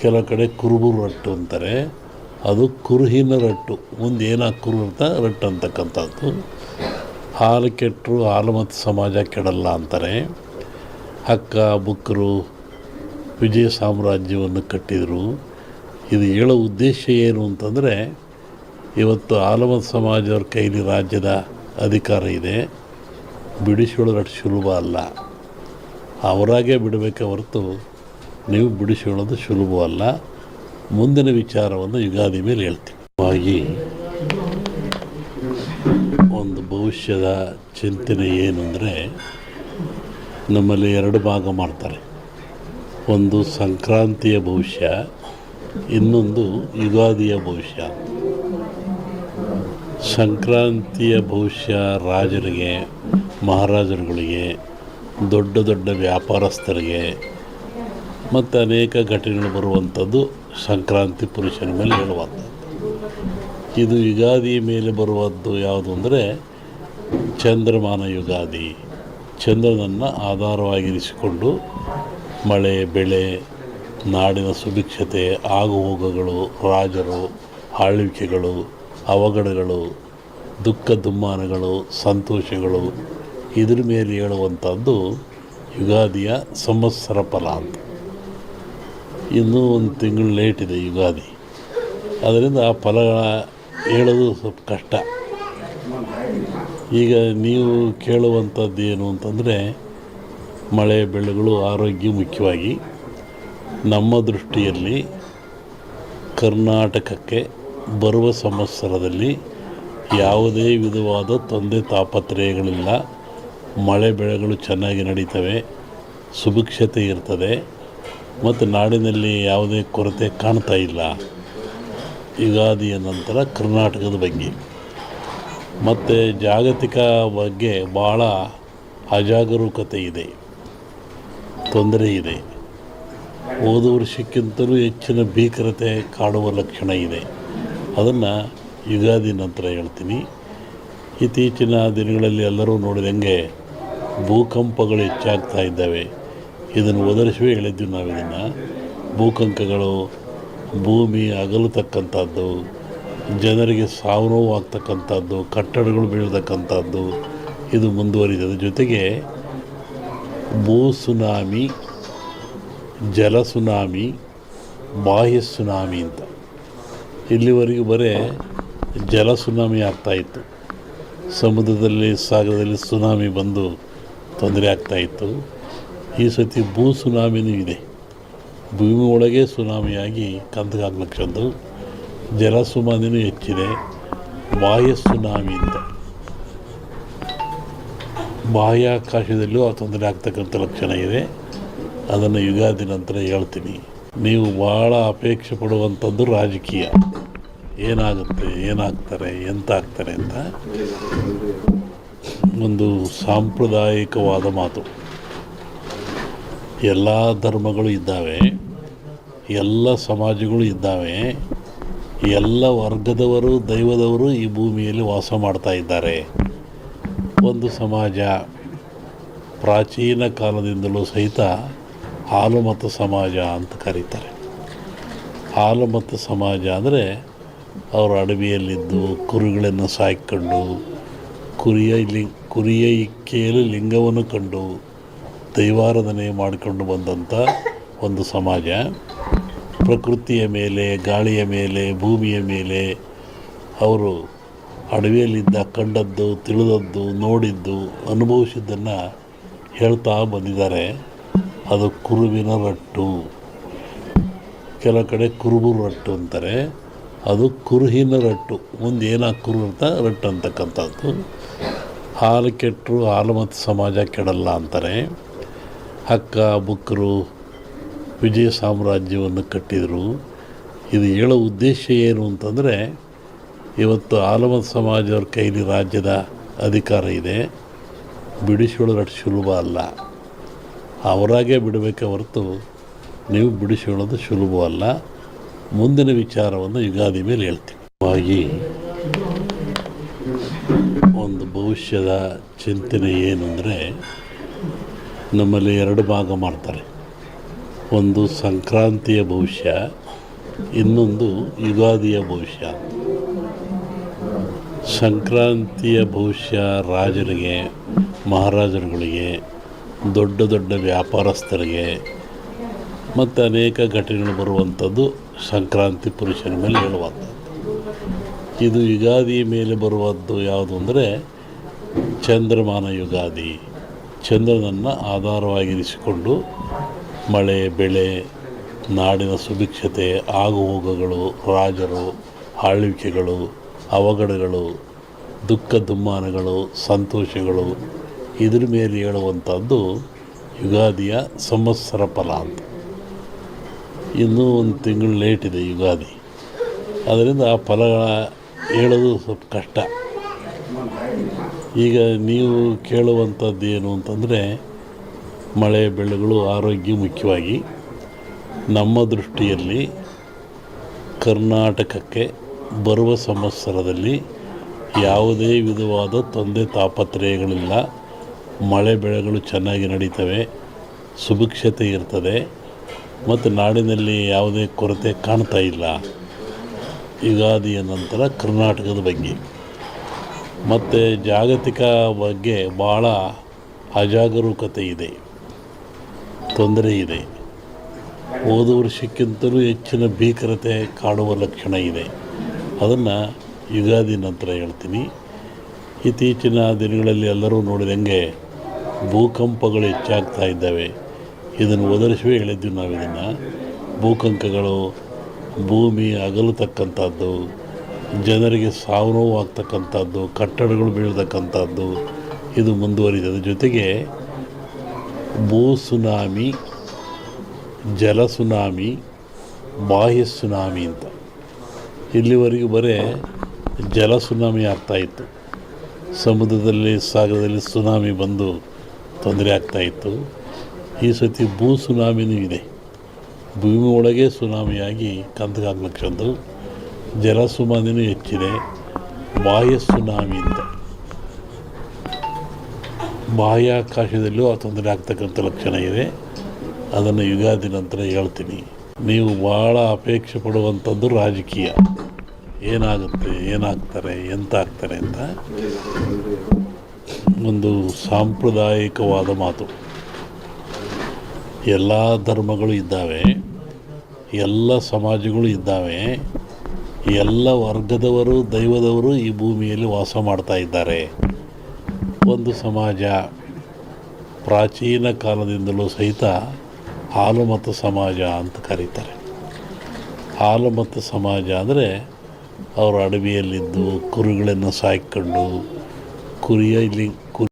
ಕೆಲವು ಕಡೆ ಕುರುಬೂರು ರಟ್ಟು ಅಂತಾರೆ, ಅದು ಕುರುಹಿನ ರಟ್ಟು, ಮುಂದೆ ಏನಾಗಿ ಕುರು ಇರ್ತಾ ರಟ್ಟು ಅಂತಕ್ಕಂಥದ್ದು. ಹಾಲು ಕೆಟ್ಟರು ಹಾಲು ಮತ್ತು ಸಮಾಜ ಕೆಡಲ್ಲ ಅಂತಾರೆ. ಹಕ್ಕ ಬುಕ್ಕರು ವಿಜಯ ಸಾಮ್ರಾಜ್ಯವನ್ನು ಕಟ್ಟಿದರು. ಇದು ಹೇಳೋ ಉದ್ದೇಶ ಏನು ಅಂತಂದರೆ, ಇವತ್ತು ಆಲಮತ್ ಸಮಾಜವ್ರ ಕೈಲಿ ರಾಜ್ಯದ ಅಧಿಕಾರ ಇದೆ, ಬಿಡಿಸಿಕೊಳ್ಳೋದು ಅಷ್ಟು ಸುಲಭ ಅಲ್ಲ. ಅವರಾಗೇ ಬಿಡಬೇಕೆ ಹೊರತು ನೀವು ಬಿಡಿಸಿಕೊಳ್ಳೋದು ಸುಲಭವಲ್ಲ. ಮುಂದಿನ ವಿಚಾರವನ್ನು ಯುಗಾದಿ ಮೇಲೆ ಹೇಳ್ತೀವಿ. ಹಾಗಾಗಿ ಒಂದು ಭವಿಷ್ಯದ ಚಿಂತನೆ ಏನು ಅಂದರೆ, ನಮ್ಮಲ್ಲಿ ಎರಡು ಭಾಗ ಮಾಡ್ತಾರೆ. ಒಂದು ಸಂಕ್ರಾಂತಿಯ ಭವಿಷ್ಯ, ಇನ್ನೊಂದು ಯುಗಾದಿಯ ಭವಿಷ್ಯ. ಸಂಕ್ರಾಂತಿಯ ಭವಿಷ್ಯ ರಾಜರಿಗೆ, ಮಹಾರಾಜರುಗಳಿಗೆ, ದೊಡ್ಡ ದೊಡ್ಡ ವ್ಯಾಪಾರಸ್ಥರಿಗೆ ಮತ್ತು ಅನೇಕ ಘಟನೆಗಳು ಬರುವಂಥದ್ದು ಸಂಕ್ರಾಂತಿ ಪುರುಷನ ಮೇಲೆ ಹೇಳುವಂಥದ್ದು. ಇದು ಯುಗಾದಿ ಮೇಲೆ ಬರುವಂಥದ್ದು ಯಾವುದು ಅಂದರೆ ಚಂದ್ರಮಾನ ಯುಗಾದಿ. ಚಂದ್ರನನ್ನು ಆಧಾರವಾಗಿರಿಸಿಕೊಂಡು ಮಳೆ, ಬೆಳೆ, ನಾಡಿನ ಸುಭಿಕ್ಷತೆ, ಆಗುಹೋಗುಗಳು, ರಾಜರು, ಆಳ್ವಿಕೆಗಳು, ಅವಘಡಗಳು, ದುಃಖ ದುಮ್ಮಾನಗಳು, ಸಂತೋಷಗಳು, ಇದ್ರ ಮೇಲೆ ಹೇಳುವಂಥದ್ದು ಯುಗಾದಿಯ ಸಂವತ್ಸರ ಫಲ ಅಂತ. ಇನ್ನೂ ಒಂದು ತಿಂಗಳು ಲೇಟ್ ಇದೆ ಯುಗಾದಿ, ಅದರಿಂದ ಆ ಫಲಗಳ ಹೇಳೋದು ಸ್ವಲ್ಪ ಕಷ್ಟ. ಈಗ ನೀವು ಕೇಳುವಂಥದ್ದು ಏನು ಅಂತಂದರೆ, ಮಳೆ ಬೆಳೆಗಳು, ಆರೋಗ್ಯ ಮುಖ್ಯವಾಗಿ. ನಮ್ಮ ದೃಷ್ಟಿಯಲ್ಲಿ ಕರ್ನಾಟಕಕ್ಕೆ ಬರುವ ಸಂವತ್ಸರದಲ್ಲಿ ಯಾವುದೇ ವಿಧವಾದ ತೊಂದರೆ ತಾಪತ್ರಯಗಳಿಲ್ಲ. ಮಳೆ ಬೆಳೆಗಳು ಚೆನ್ನಾಗಿ ನಡೀತವೆ, ಸುಭಿಕ್ಷತೆ ಇರ್ತದೆ ಮತ್ತು ನಾಡಿನಲ್ಲಿ ಯಾವುದೇ ಕೊರತೆ ಕಾಣ್ತಾ ಇಲ್ಲ. ಯುಗಾದಿಯ ನಂತರ ಕರ್ನಾಟಕದ ಬಗ್ಗೆ ಮತ್ತು ಜಾಗತಿಕ ಬಗ್ಗೆ ಭಾಳ ಅಜಾಗರೂಕತೆ ಇದೆ, ತೊಂದರೆ ಇದೆ. ಹೋದ ವರ್ಷಕ್ಕಿಂತಲೂ ಹೆಚ್ಚಿನ ಭೀಕರತೆ ಕಾಡುವ ಲಕ್ಷಣ ಇದೆ. ಅದನ್ನು ಯುಗಾದಿ ನಂತರ ಹೇಳ್ತೀನಿ. ಇತ್ತೀಚಿನ ದಿನಗಳಲ್ಲಿ ಎಲ್ಲರೂ ನೋಡಿದಂಗೆ ಭೂಕಂಪಗಳು ಹೆಚ್ಚಾಗ್ತಾ ಇದ್ದಾವೆ. ಇದನ್ನು ಒದರಿಸುವೆ ಹೇಳಿದ್ವಿ ನಾವು. ಇದನ್ನು ಭೂಕಂಪಗಳು, ಭೂಮಿ ಅಗಲತಕ್ಕಂಥದ್ದು, ಜನರಿಗೆ ಸಾವು ನೋವು ಆಗ್ತಕ್ಕಂಥದ್ದು, ಕಟ್ಟಡಗಳು ಬೀಳ್ತಕ್ಕಂಥದ್ದು, ಇದು ಮುಂದುವರಿದ ಜೊತೆಗೆ ಭೂ ಸುನಾಮಿ, ಜಲ ಸುನಾಮಿ, ಬಾಹ್ಯ ಸುನಾಮಿ ಅಂತ. ಇಲ್ಲಿವರೆಗೂ ಬರೀ ಜಲ ಸುನಾಮಿ ಆಗ್ತಾಯಿತ್ತು. ಸಮುದ್ರದಲ್ಲಿ, ಸಾಗರದಲ್ಲಿ ಸುನಾಮಿ ಬಂದು ತೊಂದರೆ ಆಗ್ತಾಯಿತ್ತು. ಈ ಸತಿ ಭೂ ಸುನಾಮಿನೂ ಇದೆ. ಭೂಮಿ ಒಳಗೆ ಸುನಾಮಿಯಾಗಿ ಕಂದಗಾಗ್ಲಕ್ಕಂದು ಜಲ ಸುನಾಮಿನೂ ಹೆಚ್ಚಿದೆ. ಬಾಹ್ಯ ಸುನಾಮಿ ಅಂತ ಬಾಹ್ಯಾಕಾಶದಲ್ಲೂ ಆ ತೊಂದರೆ ಆಗ್ತಕ್ಕಂಥ ಲಕ್ಷಣ ಇದೆ. ಅದನ್ನು ಯುಗಾದಿ ನಂತರ ಹೇಳ್ತೀನಿ. ನೀವು ಭಾಳ ಅಪೇಕ್ಷೆ ಪಡುವಂಥದ್ದು ರಾಜಕೀಯ. ಏನಾಗುತ್ತೆ, ಏನಾಗ್ತಾರೆ, ಎಂತ ಆಗ್ತಾರೆ ಅಂತ ಒಂದು ಸಾಂಪ್ರದಾಯಿಕವಾದ ಮಾತು. ಎಲ್ಲ ಧರ್ಮಗಳು ಇದ್ದಾವೆ, ಎಲ್ಲ ಸಮಾಜಗಳು ಇದ್ದಾವೆ, ಎಲ್ಲ ವರ್ಗದವರು, ದೈವದವರು ಈ ಭೂಮಿಯಲ್ಲಿ ವಾಸ ಮಾಡ್ತಾ ಇದ್ದಾರೆ. ಒಂದು ಸಮಾಜ ಪ್ರಾಚೀನ ಕಾಲದಿಂದಲೂ ಸಹಿತ ಹಾಲು ಮತ್ತು ಸಮಾಜ ಅಂತ ಕರೀತಾರೆ. ಹಾಲು ಮತ್ತು ಸಮಾಜ ಅಂದರೆ ಅವರು ಅಡವಿಯಲ್ಲಿದ್ದು ಕುರಿಗಳನ್ನು ಸಾಕಿಕೊಂಡು, ಕುರಿಯ ಇಕ್ಕೆಯಲ್ಲಿ ಲಿಂಗವನ್ನು ಕಂಡು ದೈವಾರಾಧನೆ ಮಾಡಿಕೊಂಡು ಬಂದಂಥ ಒಂದು ಸಮಾಜ. ಪ್ರಕೃತಿಯ ಮೇಲೆ, ಗಾಳಿಯ ಮೇಲೆ, ಭೂಮಿಯ ಮೇಲೆ ಅವರು ಅಡವಿಯಲ್ಲಿದ್ದ ಕಂಡದ್ದು, ತಿಳಿದದ್ದು, ನೋಡಿದ್ದು, ಅನುಭವಿಸಿದ್ದನ್ನು ಹೇಳ್ತಾ ಬಂದಿದ್ದಾರೆ. ಅದು ಕುರುವಿನ ರಟ್ಟು. ಕೆಲವು ಕಡೆ ಕುರುಬೂರು ರಟ್ಟು ಅಂತಾರೆ, ಅದು ಕುರುಹಿನ ರಟ್ಟು, ಮುಂದೆ ಏನಾಗಿ ಕುರು ಇರ್ತಾ ರಟ್ಟು ಅಂತಕ್ಕಂಥದ್ದು. ಹಾಲು ಕೆಟ್ಟರು ಹಾಲು ಮತ್ತು ಸಮಾಜ ಕೆಡಲ್ಲ ಅಂತಾರೆ. ಹಕ್ಕ ಬುಕ್ಕರು ವಿಜಯ ಸಾಮ್ರಾಜ್ಯವನ್ನು ಕಟ್ಟಿದರು. ಇದು ಹೇಳೋ ಉದ್ದೇಶ ಏನು ಅಂತಂದರೆ, ಇವತ್ತು ಆಲಮತ್ ಸಮಾಜವ್ರ ಕೈಲಿ ರಾಜ್ಯದ ಅಧಿಕಾರ ಇದೆ, ಬಿಡಿಸಿಕೊಳ್ಳೋದು ಅಷ್ಟು ಸುಲಭ ಅಲ್ಲ. ಅವರಾಗೇ ಬಿಡಬೇಕೆ ಹೊರತು ನೀವು ಬಿಡಿಸಿಕೊಳ್ಳೋದು ಸುಲಭವಲ್ಲ. ಮುಂದಿನ ವಿಚಾರವನ್ನು ಯುಗಾದಿ ಮೇಲೆ ಹೇಳ್ತೀವಿ. ಹಾಗಾಗಿ ಒಂದು ಭವಿಷ್ಯದ ಚಿಂತನೆ ಏನು ಅಂದರೆ, ನಮ್ಮಲ್ಲಿ ಎರಡು ಭಾಗ ಮಾಡ್ತಾರೆ. ಒಂದು ಸಂಕ್ರಾಂತಿಯ ಭವಿಷ್ಯ, ಇನ್ನೊಂದು ಯುಗಾದಿಯ ಭವಿಷ್ಯ. ಸಂಕ್ರಾಂತಿಯ ಭವಿಷ್ಯ ರಾಜರಿಗೆ, ಮಹಾರಾಜರುಗಳಿಗೆ, ದೊಡ್ಡ ದೊಡ್ಡ ವ್ಯಾಪಾರಸ್ಥರಿಗೆ ಮತ್ತು ಅನೇಕ ಘಟನೆಗಳು ಬರುವಂಥದ್ದು ಸಂಕ್ರಾಂತಿ ಪುರುಷನ ಮೇಲೆ ಹೇಳುವಂಥದ್ದು. ಇದು ಯುಗಾದಿ ಮೇಲೆ ಬರುವಂಥದ್ದು ಯಾವುದು ಅಂದರೆ ಚಂದ್ರಮಾನ ಯುಗಾದಿ. ಚಂದ್ರನನ್ನು ಆಧಾರವಾಗಿರಿಸಿಕೊಂಡು ಮಳೆ, ಬೆಳೆ, ನಾಡಿನ ಸುಭಿಕ್ಷತೆ, ಆಗುಹೋಗುಗಳು, ರಾಜರು, ಆಳ್ವಿಕೆಗಳು, ಅವಘಡಗಳು, ದುಃಖ ದುಮ್ಮಾನಗಳು, ಸಂತೋಷಗಳು, ಇದ್ರ ಮೇಲೆ ಹೇಳುವಂಥದ್ದು ಯುಗಾದಿಯ ಸಂವತ್ಸರ ಫಲ ಅಂತ. ಇನ್ನೂ ಒಂದು ತಿಂಗಳು ಲೇಟ್ ಇದೆ ಯುಗಾದಿ. ಅದರಿಂದ ಆ ಫಲ ಹೇಳೋದು ಸ್ವಲ್ಪ ಕಷ್ಟ. ಈಗ ನೀವು ಕೇಳುವಂಥದ್ದು ಏನು ಅಂತಂದರೆ ಮಳೆ ಬೆಳೆಗಳು, ಆರೋಗ್ಯ ಮುಖ್ಯವಾಗಿ. ನಮ್ಮ ದೃಷ್ಟಿಯಲ್ಲಿ ಕರ್ನಾಟಕಕ್ಕೆ ಬರುವ ಸಂವತ್ಸರದಲ್ಲಿ ಯಾವುದೇ ವಿಧವಾದ ತೊಂದರೆ ತಾಪತ್ರಯಗಳಿಲ್ಲ. ಮಳೆ ಬೆಳೆಗಳು ಚೆನ್ನಾಗಿ ನಡೀತವೆ, ಸುಭಿಕ್ಷತೆ ಇರ್ತದೆ ಮತ್ತು ನಾಡಿನಲ್ಲಿ ಯಾವುದೇ ಕೊರತೆ ಕಾಣ್ತಾ ಇಲ್ಲ. ಯುಗಾದಿಯ ನಂತರ ಕರ್ನಾಟಕದ ಬಗ್ಗೆ ಮತ್ತು ಜಾಗತಿಕ ಬಗ್ಗೆ ಭಾಳ ಅಜಾಗರೂಕತೆ ಇದೆ, ತೊಂದರೆ ಇದೆ. ಹೋದ ವರ್ಷಕ್ಕಿಂತಲೂ ಹೆಚ್ಚಿನ ಭೀಕರತೆ ಕಾಡುವ ಲಕ್ಷಣ ಇದೆ. ಅದನ್ನು ಯುಗಾದಿ ನಂತರ ಹೇಳ್ತೀನಿ. ಇತ್ತೀಚಿನ ದಿನಗಳಲ್ಲಿ ಎಲ್ಲರೂ ನೋಡಿದಂಗೆ ಭೂಕಂಪಗಳು ಹೆಚ್ಚಾಗ್ತಾ ಇದ್ದಾವೆ. ಇದನ್ನು ಒದರಿಸುವೇ ಹೇಳಿದ್ವಿ ನಾವು. ಇದನ್ನು ಭೂಕಂಪಗಳು, ಭೂಮಿ ಅಗಲತಕ್ಕಂಥದ್ದು, ಜನರಿಗೆ ಸಾವು ನೋವು ಆಗ್ತಕ್ಕಂಥದ್ದು, ಕಟ್ಟಡಗಳು ಬೀಳ್ತಕ್ಕಂಥದ್ದು ಇದು ಮುಂದುವರಿದ ಜೊತೆಗೆ ಭೂ ಸುನಾಮಿ, ಜಲ ಸುನಾಮಿ, ಬಾಹ್ಯ ಸುನಾಮಿ ಅಂತ. ಇಲ್ಲಿವರೆಗೂ ಬರೀ ಜಲ ಸುನಾಮಿ ಆಗ್ತಾಯಿತ್ತು. ಸಮುದ್ರದಲ್ಲಿ, ಸಾಗರದಲ್ಲಿ ಸುನಾಮಿ ಬಂದು ತೊಂದರೆ ಆಗ್ತಾಯಿತ್ತು. ಈ ಸತಿ ಭೂ ಸುನಾಮಿನೂ ಇದೆ. ಭೂಮಿ ಒಳಗೆ ಸುನಾಮಿಯಾಗಿ ಕಂದಗಾಗ್ಲಕ್ಷದ್ದು. ಜಲ ಸುನಾಮಿನೂ ಹೆಚ್ಚಿದೆ. ಬಾಹ್ಯ ಸುನಾಮಿ ಅಂತ ಬಾಹ್ಯಾಕಾಶದಲ್ಲೂ ಆ ತೊಂದರೆ ಆಗ್ತಕ್ಕಂಥ ಲಕ್ಷಣ ಇದೆ. ಅದನ್ನು ಯುಗಾದಿ ನಂತರ ಹೇಳ್ತೀನಿ. ನೀವು ಭಾಳ ಅಪೇಕ್ಷೆ ಪಡುವಂಥದ್ದು ರಾಜಕೀಯ. ಏನಾಗುತ್ತೆ, ಏನಾಗ್ತಾರೆ, ಎಂತ ಆಗ್ತಾರೆ ಅಂತ ಒಂದು ಸಾಂಪ್ರದಾಯಿಕವಾದ ಮಾತು. ಎಲ್ಲ ಧರ್ಮಗಳು ಇದ್ದಾವೆ, ಎಲ್ಲ ಸಮಾಜಗಳು ಇದ್ದಾವೆ, ಎಲ್ಲ ವರ್ಗದವರು, ದೈವದವರು ಈ ಭೂಮಿಯಲ್ಲಿ ವಾಸ ಮಾಡ್ತಾ ಇದ್ದಾರೆ. ಒಂದು ಸಮಾಜ ಪ್ರಾಚೀನ ಕಾಲದಿಂದಲೂ ಸಹಿತ ಹಾಲುಮತ ಸಮಾಜ ಅಂತ ಕರೀತಾರೆ. ಹಾಲುಮತ ಸಮಾಜ ಅಂದರೆ ಅವರು ಅಡವಿಯಲ್ಲಿದ್ದು ಕುರಿಗಳನ್ನು ಸಾಕಿಕೊಂಡು ಕುರಿಯಲ್ಲಿ